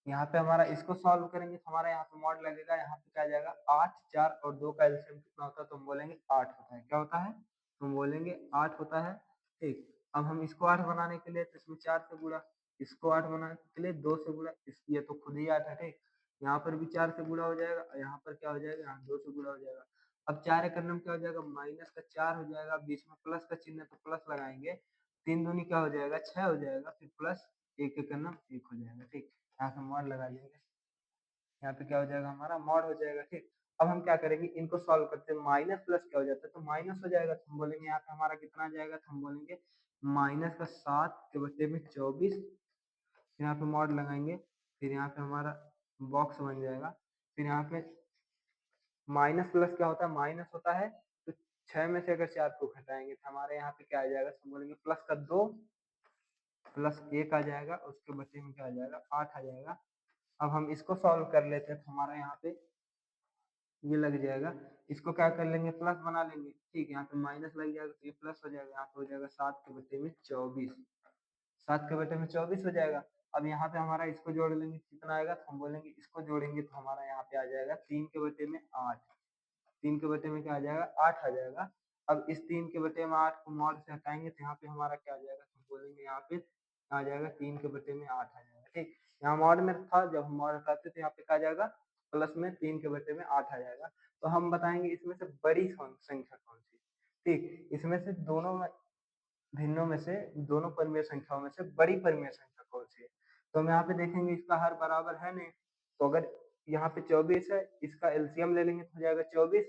यहाँ पे हमारा इसको सॉल्व करेंगे तो हमारा यहाँ पे मॉड लगेगा। यहाँ पे क्या आ जाएगा, 8 4 और 2 का एलसीएम कितना होता है, तो हम बोलेंगे 8 होता है। क्या होता है, तो हम बोलेंगे 8 होता है। ठीक, अब हम इसको 8 बनाने के लिए तो इसमें 4 से गुणा, इसको 8 बनाने के लिए 2 से गुणा, ये तो खुद ही 8 है। ठीक, यहाँ पर भी 4 से गुणा हो जाएगा, और यहाँ पर क्या हो जाएगा, यहाँ 2 से गुणा हो जाएगा। अब 4 एक नंबर क्या हो जाएगा, माइनस का 4 हो जाएगा, बीच में प्लस का चिन्ह है तो प्लस लगाएंगे। 3 दूनी क्या हो जाएगा, 6 हो जाएगा, फिर प्लस 1 एक नंबर 1 हो जाएगा। ठीक, यहाँ पे मॉड लगा लेंगे, यहाँ पे क्या हो जाएगा, हमारा मॉड हो जाएगा। ठीक, अब हम क्या करेंगे, इनको सॉल्व करते हैं। माइनस प्लस क्या हो जाता है, तो माइनस हो जाएगा, तो हम बोलेंगे यहाँ पे हमारा कितना आ जाएगा, तो हम बोलेंगे माइनस का 7 के बटे में 24। यहाँ पे मॉड लगाएंगे, फिर यहाँ पे हमारा बॉक्स बन जाएगा। फिर यहाँ पे माइनस प्लस क्या होता है, माइनस होता है, तो 6 में से अगर 4 को घटाएंगे तो हमारे यहाँ पे क्या आ जाएगा, तो हम बोलेंगे प्लस का 2 प्लस 1 आ जाएगा, उसके बटे में क्या आ जाएगा, 8 आ जाएगा। अब हम इसको सॉल्व कर लेते हैं, तो हमारा यहाँ पे ये लग जाएगा। इसको क्या कर लेंगे, प्लस बना लेंगे। ठीक, यहाँ पे माइनस लग जाएगा तो ये प्लस हो जाएगा। यहाँ पे हो जाएगा 7 के बटे में 24, 7 के बटे में 24 हो जाएगा। अब यहाँ पे हमारा इसको जोड़ लेंगे, कितना आएगा, तो हम बोलेंगे इसको जोड़ेंगे तो हमारा यहाँ पे आ जाएगा 3 के बटे में 8। 3 के बटे में क्या आ जाएगा, 8 आ जाएगा। अब इस 3 के बटे में 8 को मॉड से हटाएंगे तो यहाँ पे हमारा क्या आ जाएगा, तो बोलेंगे यहाँ पे आ जाएगा 3 के बटे में 8 आ जाएगा। ठीक, यहाँ मॉड में था, जब हम मॉड हटाते तो यहाँ पे क्या आ जाएगा, प्लस में 3 के बटे में 8 आ जाएगा। तो हम बताएंगे इसमें से बड़ी संख्या कौन सी। ठीक, इसमें से दोनों में भिन्नों में से दोनों परिमेय संख्याओं में से बड़ी परिमेय संख्या कौन सी है। तो हम यहाँ पे देखेंगे इसका हर बराबर है नहीं, तो अगर यहाँ पे 24 है, इसका एलसीएम ले लेंगे तो हो जाएगा 24।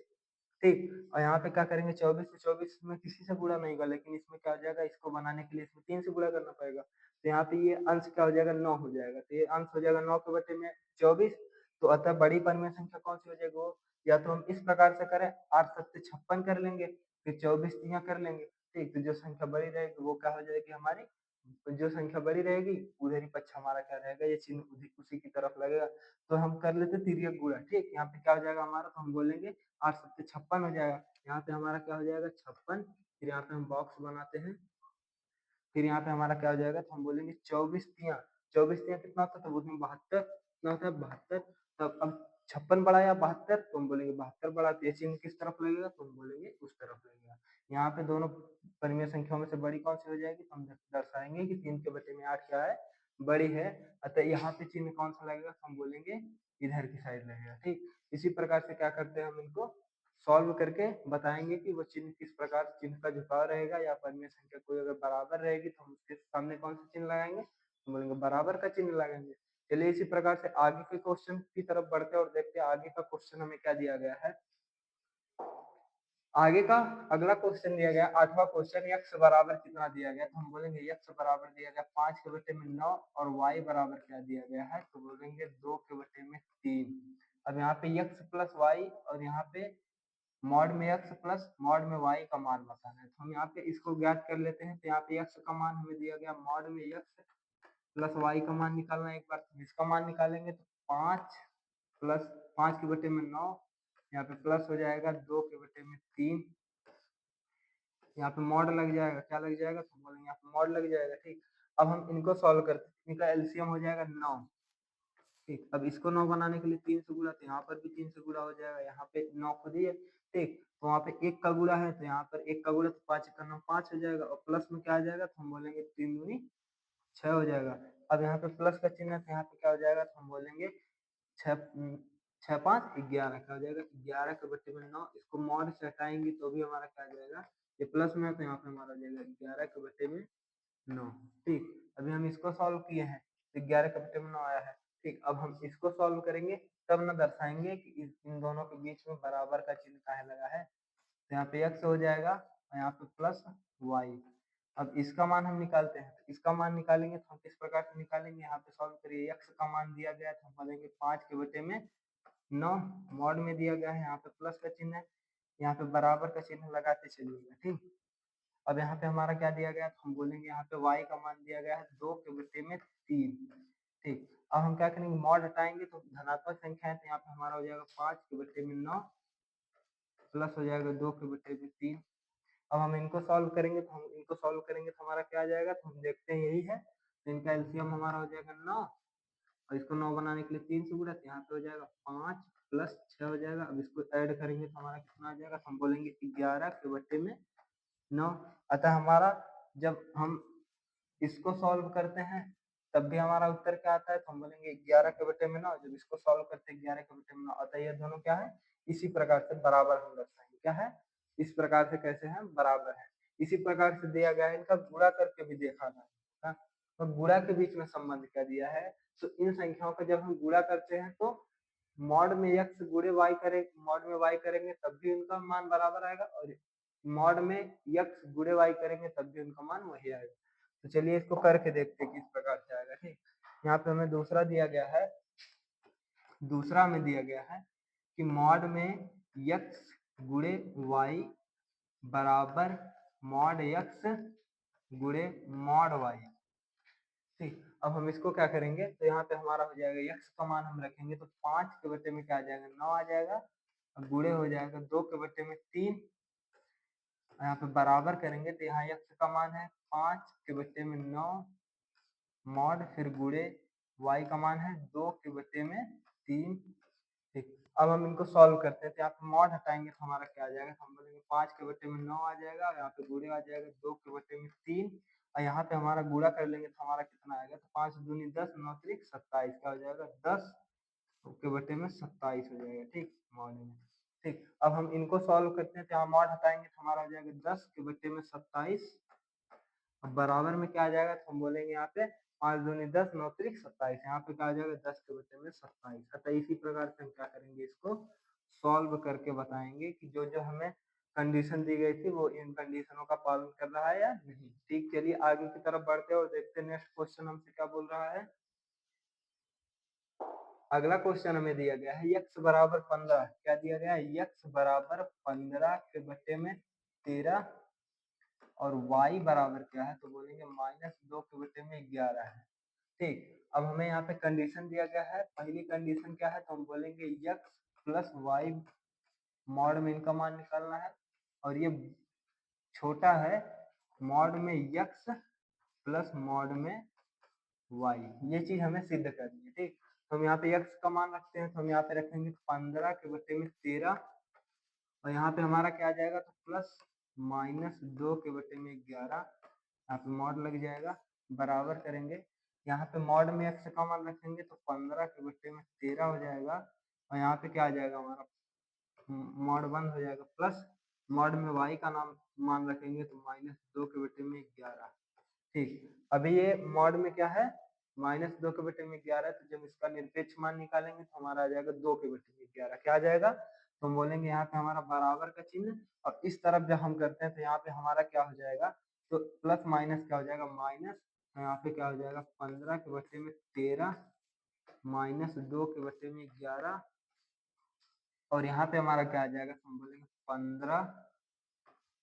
ठीक, और यहाँ पे क्या करेंगे 24 से 24 में किसी से गुणा नहीं होगा, लेकिन इसमें क्या हो जाएगा, इसको बनाने के लिए इसमें 3 से गुणा करना पड़ेगा। तो यहाँ पे ये अंश क्या हो जाएगा 9 हो जाएगा, तो ये अंश हो जाएगा 9 के बटे में 24। तो अतः बड़ी परिमेय संख्या कौन सी हो जाएगी वो, या तो हम इस प्रकार से करें 8 सत्ते 56 कर लेंगे, फिर 24 यहाँ कर लेंगे। ठीक, तो जो संख्या बड़ी रहेगी वो क्या हो जाएगी हमारी, जो संख्या बड़ी रहेगी उधर ही पक्ष हमारा क्या रहेगा, ये चिन्ह उसी की तरफ लगेगा। तो हम कर लेते तिर्यक गुणा। ठीक, यहाँ पे क्या हो जाएगा हमारा, तो हम बोलेंगे 8 सत्ते 56 हो जाएगा। यहाँ पे हमारा क्या हो जाएगा 56, फिर यहाँ पे हम बॉक्स बनाते हैं, फिर यहाँ पे हमारा क्या हो जाएगा, तो हम बोलेंगे 24 तिया, 24 तिया कितना होता है, तो उसमें 72 कितना होता है 72। तब अब 56 बड़ा या 72, तो हम बोलेंगे 72 बड़ा, तो ये चिन्ह किस तरफ लगेगा, तो हम बोलेंगे उस तरफ लगेगा। यहाँ पे दोनों परिमेय संख्याओं में से बड़ी कौन सी हो जाएगी, तो हम दर्शाएंगे कि 3 के बटे में 8 क्या है, बड़ी है। अतः यहाँ पे चिन्ह कौन सा लगेगा, तो हम बोलेंगे इधर की साइड लगेगा। ठीक, इसी प्रकार से क्या करते हैं हम इनको सॉल्व करके बताएंगे कि वो चिन्ह किस प्रकार चिन्ह का झुकाव रहेगा, या परिमेय संख्या कोई अगर बराबर रहेगी तो हम उसके सामने कौन सा चिन्ह लगाएंगे, तो बोलेंगे बराबर का चिन्ह लगाएंगे। चलिए इसी प्रकार से आगे के क्वेश्चन की तरफ बढ़ते हैं और देखते हैं आगे का क्वेश्चन हमें क्या दिया गया है। आगे का अगला क्वेश्चन दिया गया 8वां क्वेश्चन, x बराबर कितना दिया गया, तो हम बोलेंगे x बराबर दिया गया 5 के बटे में 9, और y बराबर क्या दिया गया है, तो बोलेंगे 2 के बटे में 3। अब यहाँ पे x प्लस वाई और यहाँ पे मॉड में x प्लस मॉड में y का मान बताना है, तो हम यहाँ पे इसको ज्ञात कर लेते हैं। तो यहाँ पे x का मान हमें दिया गया, मॉड में x प्लस y का मान निकालना है। एक बार इसका मान निकालेंगे तो 5 प्लस 5 के बटे में 9, यहाँ पे प्लस हो जाएगा 2 के बटे में 3, यहाँ पे मॉड लग जाएगा, क्या लग जाएगा, तो बोलेंगे यहाँ पे मॉड लग जाएगा। ठीक, अब हम इनको सॉल्व करते हैं, इनका एलसीएम हो जाएगा 9। ठीक, अब इसको 9 बनाने के लिए 3 से गुणा, तो यहाँ पर भी 3 से गुणा हो जाएगा, यहाँ पे 9 खुद ही है। ठीक, तो वहाँ पे 1 का गुणा है, तो यहाँ पर 1 का गुणा तो 5 का 9 5 हो जाएगा, और प्लस में क्या आ जाएगा, तो हम बोलेंगे 3 दूनी 6 हो जाएगा। अब यहाँ पे प्लस का चिन्ह है, तो यहाँ पे क्या हो जाएगा, तो हम बोलेंगे 6 6 5 11 क्या हो जाएगा, 11 के बटे में 9। इसको मॉड से हटाएंगे तो भी हमारा क्या आ जाएगा, ये प्लस में है तो यहाँ पे हमारा हो जाएगा 11 के बटे में 9। ठीक, अभी हम इसको सॉल्व किए हैं तो 11 के बटे में 9 आया है। ठीक, अब हम इसको सॉल्व करेंगे तब ना दर्शाएंगे कि इन दोनों के बीच में बराबर का चिन्ह काहे लगा है। तो यहाँ पे x हो जाएगा और यहाँ पे प्लस y। अब इसका मान हम निकालते हैं, तो इसका मान निकालेंगे तो हम किस प्रकार से निकालेंगे, यहाँ पे सॉल्व करिए। x का मान दिया गया है तो हम बोलेंगे 5 के बटे में 9, मॉड में दिया गया है, यहाँ पे प्लस का चिन्ह है, यहाँ पे बराबर का चिन्ह लगाते चलिएगा। ठीक, अब यहाँ पे हमारा क्या दिया गया, तो हम बोलेंगे यहाँ पे y का मान दिया गया है 2 के बटे में 3। ठीक, अब हम क्या करेंगे, मॉड हटाएंगे तो धनात्मक संख्या है, तो यहाँ पे हमारा हो जाएगा 5 के बटे में 9 प्लस हो जाएगा 2 के बटे में 3। अब हम इनको सॉल्व करेंगे, तो हम इनको सॉल्व करेंगे तो हमारा क्या आ जाएगा, तो हम देखते हैं यही है, तो इनका एलसीएम हमारा हो जाएगा 9, और इसको 9 बनाने के लिए 3 से गुणा, तो यहाँ पे हो जाएगा 5 प्लस 6 हो जाएगा। अब इसको ऐड करेंगे तो हमारा कितना आ जाएगा, तो हम बोलेंगे 11 के बटे में 9। अतः हमारा जब हम इसको सॉल्व करते हैं तब भी हमारा उत्तर क्या आता है, तो हम बोलेंगे 11 के बटे में 9। जब इसको सॉल्व करते हैं 11 के बटे में 9, अतः ये दोनों क्या है, इसी प्रकार से बराबर हम दर्शाएंगे। क्या है, इस प्रकार से कैसे हैं, बराबर है। इसी प्रकार से दिया गया है, इनका गुणा करके भी देखा था, तो गुणा के बीच में संबंध क्या दिया है, तो इन संख्याओं का जब हम गुणा करते हैं तो मॉड में x गुणे y करें, मॉड में y करेंगे तब भी उनका मान बराबर आएगा, और मॉड में x गुणे y करेंगे तब भी उनका मान वही आएगा। तो चलिए इसको करके देखते हैं किस प्रकार से आएगा। ठीक, यहाँ पे हमें दूसरा दिया गया है, दूसरा में दिया गया है कि मॉड में x गुणे y बराबर मॉड x गुणे मॉड y। ठीक, अब हम इसको क्या करेंगे, तो यहाँ पे हमारा हो जाएगा x का मान हम रखेंगे तो 5 के बटे में क्या आ जाएगा, 9 आ जाएगा, और गुणे हो जाएगा 2 के बटे में 3, यहाँ पे बराबर करेंगे तो यहाँ x का मान है 5 के बटे में 9 मॉड, फिर गुणे y का मान है 2 के बटे में 3। ठीक, अब हम इनको सॉल्व करते हैं, तो यहाँ पे मॉड हटाएंगे तो हमारा क्या आ जाएगा, तो हम बोलेंगे 5 के बटे में 9 आ जाएगा, और यहाँ पे गुणे आ जाएगा 2 के बटे में 3, और यहाँ पे हमारा गुणा कर लेंगे तो हमारा कितना आएगा, तो 5 दूनी 10 9 त्रिक 27 क्या हो जाएगा 10 के बटे में 27 हो जाएगा, ठीक, मॉड में। ठीक, अब हम इनको सॉल्व करते हैं, तो यहाँ मॉड हटाएंगे तो हमारा हो जाएगा 10 के बटे में 27। अब बराबर में क्या आ जाएगा, तो हम बोलेंगे यहाँ पे 5 दूनी 10, 9 त्रिक 27। यहाँ पे क्या आ जाएगा, 10 के बटे में 27। अतः इसी प्रकार से हम क्या करेंगे, इसको सॉल्व करके बताएंगे कि जो जो हमें कंडीशन दी गई थी वो इन कंडीशनों का पालन कर रहा है या नहीं। ठीक, चलिए आगे की तरफ बढ़ते हैं और देखते हैं नेक्स्ट क्वेश्चन हमसे क्या बोल रहा है। अगला क्वेश्चन हमें दिया गया है x बराबर 15। क्या दिया गया है, x बराबर 15 के बटे में 13 और y बराबर क्या है, तो बोलेंगे -2 के बटे में 11 है। ठीक, अब हमें यहाँ पे कंडीशन दिया गया है। पहली कंडीशन क्या है, तो हम बोलेंगे x प्लस वाई मॉड में इनका मान निकालना है, और ये छोटा है मॉड में x प्लस मॉड में y, ये चीज हमें सिद्ध करनी है। ठीक, तो हम यहाँ पे x का मान रखते हैं, तो हम यहाँ पे रखेंगे 15 के बटे में 13, और यहाँ पे हमारा क्या आ जाएगा, तो प्लस -2 के बटे में 11, यहाँ पे मॉड लग जाएगा, बराबर करेंगे। यहाँ पे मॉड में x का मान रखेंगे तो 15 के बटे में 13 हो जाएगा, और यहाँ पे क्या आ जाएगा हमारा, मॉड बंद हो जाएगा, प्लस मॉड में y का नाम मान रखेंगे तो -2 के बटे में 11। ठीक, अभी ये मॉड में क्या है, -2 के बटे में 11, तो जब इसका निरपेक्ष मान निकालेंगे तो हमारा आ जाएगा 2 के बटे में 11। क्या आ जाएगा, तो हम बोलेंगे यहाँ पे हमारा बराबर का चिन्ह, और इस तरफ जब हम करते हैं तो यहाँ पे हमारा क्या हो जाएगा, तो प्लस माइनस क्या हो जाएगा, माइनस, तो यहाँ पे क्या हो जाएगा 15 के बटे में 13 -2 के बटे में 11, और यहाँ पे हमारा क्या आ जाएगा, तो हम बोलेंगे 15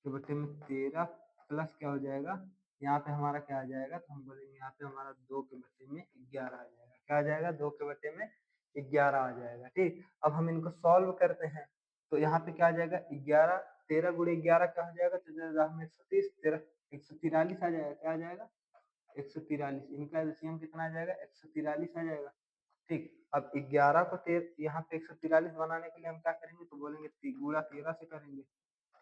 के बटे में 13 प्लस क्या हो जाएगा, यहाँ पे हमारा क्या आ जाएगा, तो हम बोलेंगे यहाँ पे हमारा 2 के बटे में 11 आ जाएगा। क्या आ जाएगा, 2 के बटे में 11 आ जाएगा। ठीक, अब हम इनको सॉल्व करते हैं, तो यहाँ पे क्या आ जाएगा, 11, 13 गुणे 11 क्या हो जाएगा, तो 130, 13 143 आ जाएगा। क्या आ जाएगा, 143। इनका एलसीएम कितना आ जाएगा, 143 आ जाएगा। ठीक, अब 11 को यहाँ पे 143 बनाने के लिए हम क्या करेंगे, तो बोलेंगे गुणा 13 से करेंगे।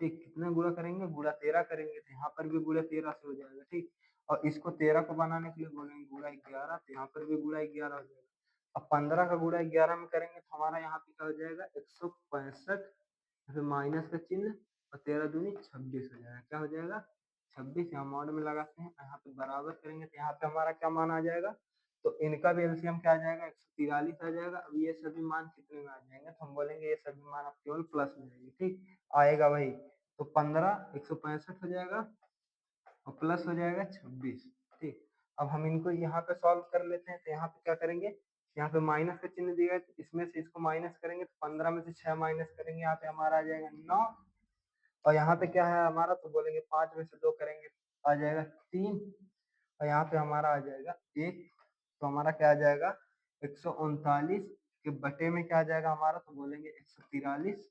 ठीक, कितना गुणा करेंगे, गुणा 13 करेंगे, तो यहाँ पर भी गुणा 13 से हो जाएगा। ठीक, और इसको 13 को बनाने के लिए बोलेंगे गुणा 11, तो यहाँ पर भी गुणा 11 हो जाएगा। अब 15 का गुणा 11 में करेंगे तो हमारा यहाँ पे क्या हो जाएगा, 165, फिर माइनस का चिन्ह, और 13 दूनी 26 हो जाएगा। क्या हो जाएगा, 26। यहाँ मॉड में लगाते हैं, यहाँ पे बराबर करेंगे तो यहाँ पे हमारा क्या मान आ जाएगा, तो इनका भी एलसीएम क्या आ जाएगा, 143 आ जाएगा। अब ये सभी मान कितने में आ जाएंगे, तो हम बोलेंगे ये सभी मान अब केवल प्लस में आएंगे। ठीक, आएगा वही, तो 15 165 हो जाएगा, और प्लस हो जाएगा 26। ठीक, अब हम इनको यहाँ पे सॉल्व कर लेते हैं, तो यहाँ पे क्या करेंगे, यहाँ पे माइनस का चिन्ह दिया है, तो इसमें से इसको माइनस करेंगे, तो 15 में से 6 माइनस करेंगे, यहाँ पे हमारा आ जाएगा 9, और यहाँ पे क्या है हमारा, तो बोलेंगे 5 में से 2 करेंगे आ जाएगा 3, और यहाँ पे हमारा आ जाएगा 1, तो हमारा क्या आ जाएगा, 139 के बटे में क्या आ जाएगा हमारा, तो बोलेंगे 143।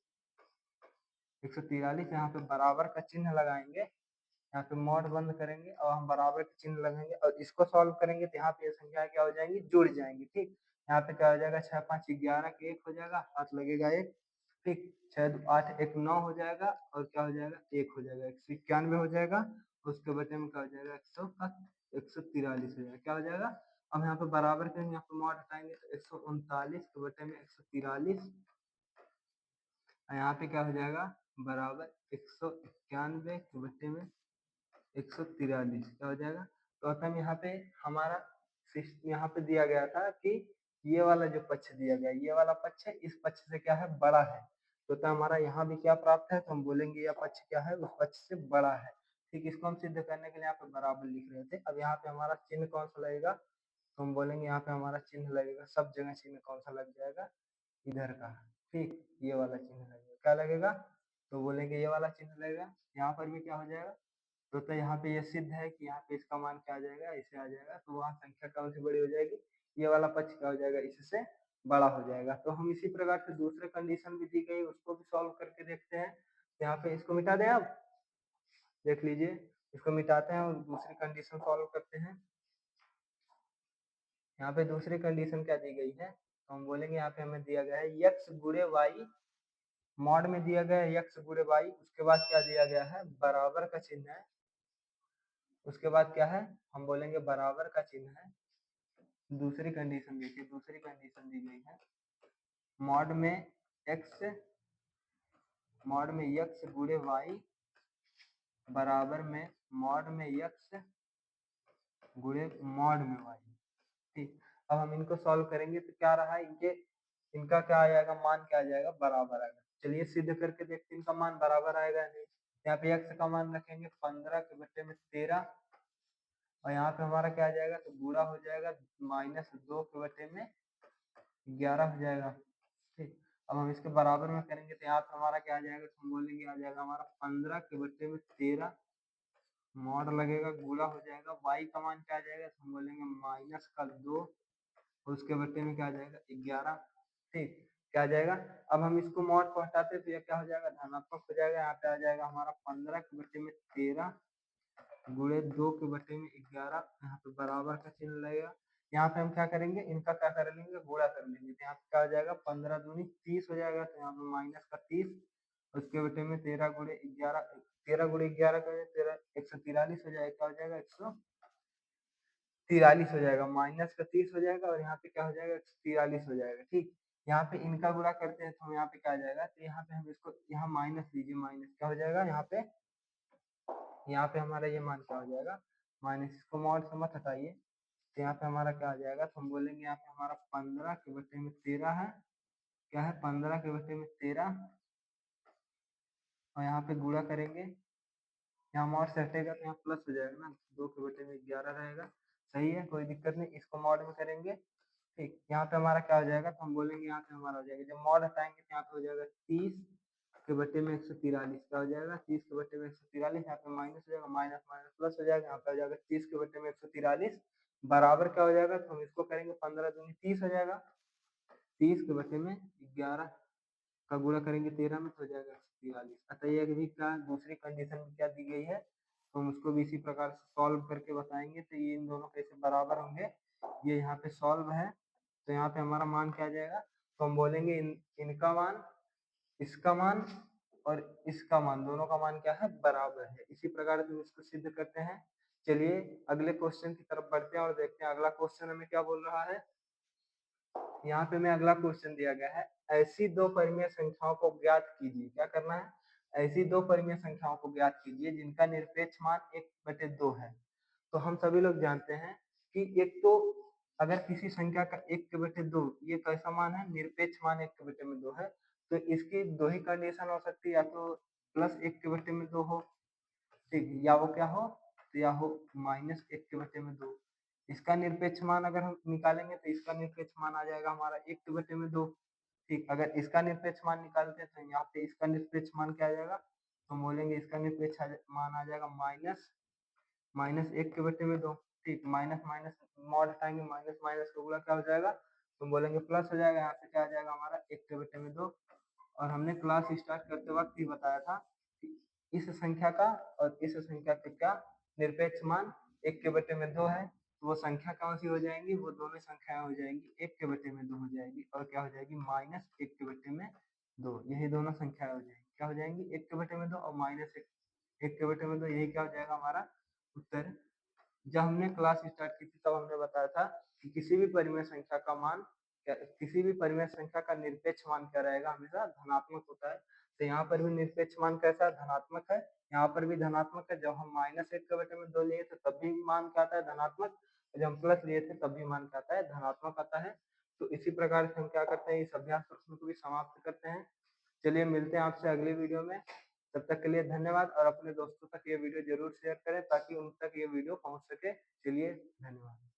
143 यहाँ पे बराबर का चिन्ह लगाएंगे, यहाँ पे मॉड बंद करेंगे और हम बराबर का चिन्ह लगाएंगे, और इसको सॉल्व करेंगे तो यहाँ पे ये संख्या क्या हो जाएंगी, जुड़ जाएंगी। ठीक, यहाँ पे क्या हो जाएगा, 6 5 11 के 1 हो जाएगा, हाथ लगेगा 1। ठीक, 6 8 1 9 हो जाएगा, और क्या हो जाएगा, 1 हो जाएगा, 191 हो जाएगा, उसके बटे में क्या हो जाएगा, 143 हो जाएगा। क्या हो जाएगा, अब यहाँ पे बराबर करेंगे, यहाँ पे मॉड हटाएंगे तो 139 के बटे में 143, यहाँ पे क्या हो जाएगा, बराबर 191 के बटे में 143। क्या हो जाएगा, तो अतः यहाँ पे हमारा यहाँ पे दिया गया था कि ये वाला जो पक्ष दिया गया, ये वाला पक्ष है, इस पक्ष से क्या है, बड़ा है, तो हमारा यहाँ भी क्या प्राप्त है, तो हम बोलेंगे यह पक्ष क्या है, उस पक्ष से बड़ा है। ठीक, इसको हम सिद्ध करने के लिए यहाँ पे बराबर लिख रहे थे। अब यहाँ पे हमारा चिन्ह कौन सा लगेगा, तो हम बोलेंगे यहाँ पे हमारा चिन्ह लगेगा, सब जगह चिन्ह कौन सा लग जाएगा, इधर का। ठीक, ये वाला चिन्ह लगेगा। क्या लगेगा, तो बोलेंगे ये वाला चिन्ह लगेगा, यहाँ पर भी क्या हो जाएगा, तो यहाँ पे ये सिद्ध है कि यहाँ पे इसका मान क्या आ जाएगा, इसे आ जाएगा, तो वहाँ संख्या कौन सी बड़ी हो जाएगी, ये वाला पक्ष क्या हो जाएगा, इससे बड़ा हो जाएगा। तो हम इसी प्रकार से दूसरे कंडीशन भी दी गई उसको भी सॉल्व करके देखते हैं। यहाँ पे इसको मिटा दें, आप देख लीजिए, इसको मिटाते हैं और दूसरी कंडीशन सॉल्व करते हैं। यहाँ पे दूसरी कंडीशन क्या दी गई है, तो हम बोलेंगे यहाँ पे हमें दिया गया है x गुणे वाई, मॉड में दिया गया है x गुणे वाई, उसके बाद क्या दिया गया है, बराबर का चिन्ह है, उसके बाद क्या है, हम बोलेंगे बराबर का चिन्ह है। दूसरी कंडीशन देखिए, दूसरी कंडीशन दी गई है मॉड में x गुणे y बराबर में मॉड में x गुणे मॉड में y। ठीक, अब हम इनको सॉल्व करेंगे तो क्या रहा इनका क्या आ जाएगा, मान क्या आ जाएगा, बराबर आएगा। चलिए सिद्ध करके देखते हैं इनका मान बराबर आएगा नहीं। यहाँ पे x का मान रखेंगे 15 के बट्टे में 13 और यहाँ पे हमारा क्या आ जाएगा, तो गुणा हो जाएगा -2 के बटे में 11 हो जाएगा। ठीक, अब हम इसके बराबर में करेंगे तो यहाँ पे हमारा क्या आ जाएगा, तो हम बोलेंगे आ जाएगा हमारा 15 के बट्टे में 13 मॉड लगेगा, गुणा हो जाएगा, y का मान क्या आ जाएगा, तो हम बोलेंगे -2 और उसके बट्टे में क्या आ जाएगा 11। ठीक, क्या आ जाएगा, अब हम इसको मॉड को हटाते तो ये क्या हो जाएगा, धनात्मक हो जाएगा। यहाँ पे आ जाएगा हमारा 15 के बट्टे में 13 गुणे 2 के बटे में 11, यहाँ पे बराबर का चिन्ह लगेगा। यहाँ पे हम क्या करेंगे, इनका क्या कर लेंगे, गुणा कर लेंगे। तो यहाँ पे क्या हो जाएगा, 15 दूनी 30 हो जाएगा, तो यहाँ पे -30 उसके बटे में 13 गुणे 11, 13 गुणे 11 का 143 हो जाएगा। क्या हो जाएगा, 143 हो जाएगा, -30 हो जाएगा और यहाँ पे क्या हो जाएगा, 143 हो जाएगा। ठीक, यहाँ पे इनका गुणा करते हैं तो यहाँ पे क्या आ जाएगा, तो यहाँ पे हम इसको यहाँ माइनस लीजिए, माइनस क्या हो जाएगा, यहाँ पे हमारा ये मान क्या हो जाएगा, माइनस, इसको मॉड से मत हटाइए। तो यहाँ पे हमारा क्या आ जाएगा, तो हम बोलेंगे यहाँ पे हमारा 15 के बटे में 13 है, क्या है 15 के बटे में 13 और यहाँ पे गुणा करेंगे, यहाँ मॉड से हटेगा तो यहाँ प्लस हो जाएगा ना, 2 के बटे में 11 रहेगा। सही है, कोई दिक्कत नहीं, इसको मॉड में करेंगे। ठीक, यहाँ पे हमारा क्या हो जाएगा, तो हम बोलेंगे यहाँ पे हमारा हो जाएगा, जब मॉड हटाएंगे तो यहाँ पे हो जाएगा 30 के बटे में 143, क्या हो जाएगा, 30 के बटे में 143, यहाँ पे माइनस हो जाएगा, माइनस माइनस प्लस हो जाएगा, यहाँ पे हो जाएगा 30 के बटे में 143 बराबर क्या हो जाएगा, तो हम इसको करेंगे 15 दूनी 30 हो जाएगा, 30 के बटे में 11 का गुणा करेंगे 13 में तो हो जाएगा 143। अतः यह भी क्या दूसरी कंडीशन में क्या दी गई है, तो हम उसको भी इसी प्रकार से सॉल्व करके बताएंगे। तो ये इन दोनों कैसे बराबर होंगे, ये यहाँ पे सॉल्व है। तो यहाँ पे हमारा मान क्या आ जाएगा, तो हम बोलेंगे इनका मान, इसका मान और इसका मान, दोनों का मान क्या है, बराबर है। इसी प्रकार से हम इसको सिद्ध करते हैं। चलिए अगले क्वेश्चन की तरफ बढ़ते हैं और देखते हैं अगला क्वेश्चन हमें क्या बोल रहा है। यहाँ पे मैं अगला क्वेश्चन दिया गया है, ऐसी दो परिमेय संख्याओं को ज्ञात कीजिए। क्या करना है, ऐसी दो परिमेय संख्याओं को ज्ञात कीजिए जिनका निरपेक्ष मान 1/2 है। तो हम सभी लोग जानते हैं कि एक तो अगर किसी संख्या का 1/2 ये कैसा मान है, निरपेक्ष मान 1/2 है, तो इसकी दो ही कंडीशन हो सकती है, या तो +1/2 हो, ठीक, या वो क्या हो, तो या हो -1/2। इसका निरपेक्ष मान अगर हम निकालेंगे तो इसका निरपेक्ष मान आ जाएगा हमारा 1/2। ठीक, अगर इसका निरपेक्ष मान निकालते हैं तो यहाँ पे इसका निरपेक्ष मान क्या आ जाएगा, तो हम बोलेंगे इसका निरपेक्ष मान आ जाएगा -1/2। ठीक, माइनस माइनस मॉड हटाएंगे, माइनस माइनस का गुणा क्या हो जाएगा, तो हम बोलेंगे प्लस हो जाएगा। यहाँ पे क्या आ जाएगा हमारा 1/2। और हमने क्लास स्टार्ट करते वक्त ही बताया था कि इस संख्या का और इस संख्या का क्या निरपेक्ष मान 1/2 है, तो वो संख्या कौन सी हो जाएंगी, वो दोनों संख्याएं हो जाएंगी 1/2 हो जाएगी और क्या हो जाएगी, -1/2। यही दोनों संख्याएं हो जाएंगी, क्या हो जाएंगी, 1/2 और -1/2। यही क्या हो जाएगा हमारा उत्तर। जब हमने क्लास स्टार्ट की थी तब हमने बताया था कि किसी भी परिमेय संख्या का मान, किसी भी परिमेय संख्या का निरपेक्ष मान क्या रहेगा, हमेशा धनात्मक होता है। तो यहाँ पर भी निरपेक्ष मान कैसा है, धनात्मक है। यहाँ पर भी धनात्मक है। जब हम -1/2 लिए थे तब भी मान क्या आता है, धनात्मक। जब हम प्लस लिए थे तब भी मान क्या आता है, धनात्मक आता है। तो इसी प्रकार से हम क्या करते हैं, इस अभ्यास प्रश्न को भी समाप्त करते हैं। चलिए मिलते हैं आपसे अगले वीडियो में। तब तक के लिए धन्यवाद और अपने दोस्तों तक ये वीडियो जरूर शेयर करें ताकि उन तक ये वीडियो पहुंच सके। चलिए धन्यवाद।